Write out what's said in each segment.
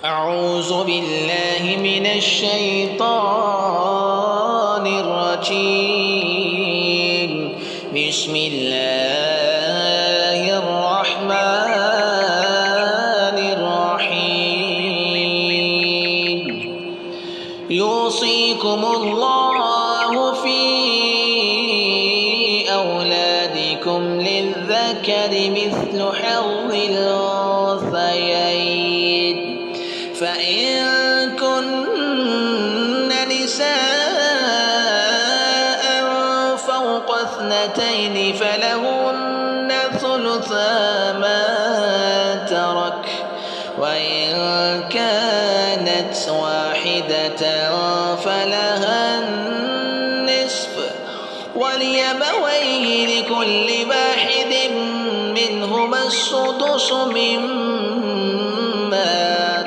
أعوذ بالله من الشيطان الرجيم. بسم الله الرحمن الرحيم. يوصيكم الله في أولادكم للذكر مثل حظ الأنثيين، فإن كن نساء فوق اثنتين فلهن ثلثا ما ترك، وإن كانت واحدة فلها النصف، ولأبويه لكل واحد منهما السدس مما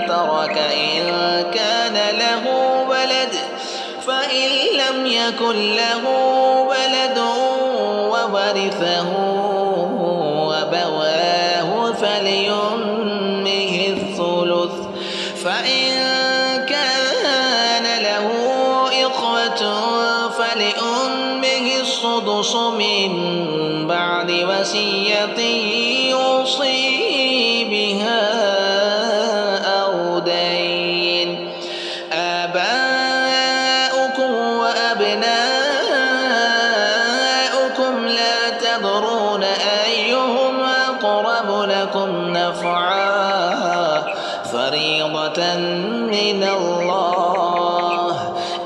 ترك إن كان له ولد، فإن لم يكن له ولد وورثه أبواه فلأمه الثلث، فإن كان له إخوة فلأمه السدس من بعد وصية يوصي بها أو دين. آباؤكم وأبناؤكم لا تدرون أيهم أقرب لكم نفعا، فريضة من الله،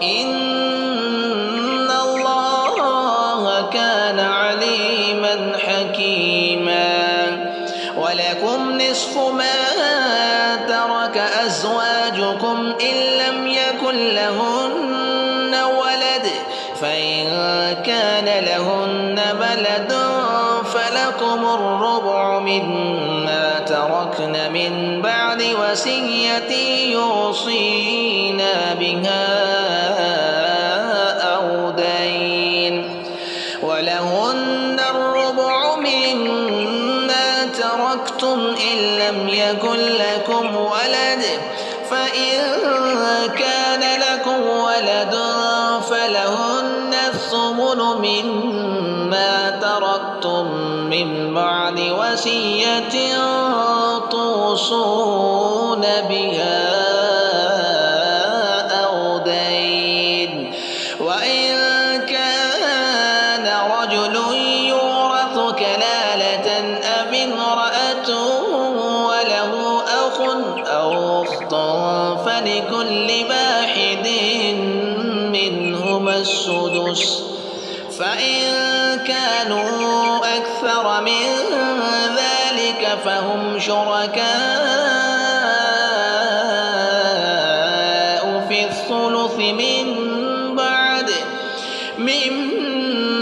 إن الله كان عليما حكيما. ولكم نصف ما ترك أزواجكم إن لم يكن لهن ولد، فإن كان لهن ولد فلكم الربع مما تركن من بعد وصية يوصين بها أو دين. ولهن الربع مما تركتم إن لم يكن لكم ولد، فإن كان لكم ولد فلهن الثمن مما تركتم من بعد وصية توصون بها أو دين. وإن كان رجل يورث كلالة أو امرأة وله أخ أو أخت فلكل واحد منهما السدس، فإن كانوا أكثر من ذلك فهم شركاء في الثلث من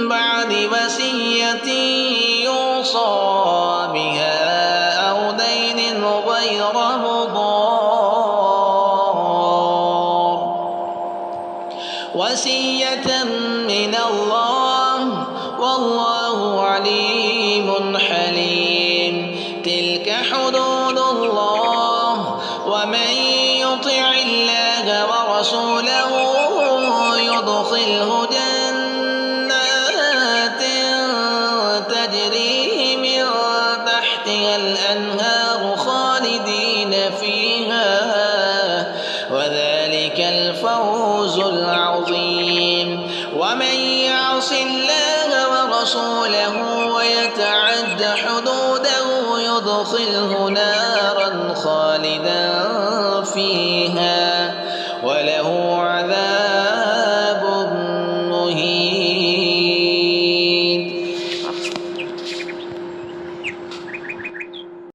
بعد وصية يوصى بها أو دين غير مضار، وصية من الله، والله عليم حليم. تلك حدود الله، ومن يطع الله ورسوله يدخله جنات تجري من تحتها الأنهار خالدين فيها، وذلك الفوز العظيم. ومن يعص الله ورسوله ويتعد حدوده يدخله نارا خالدا فيها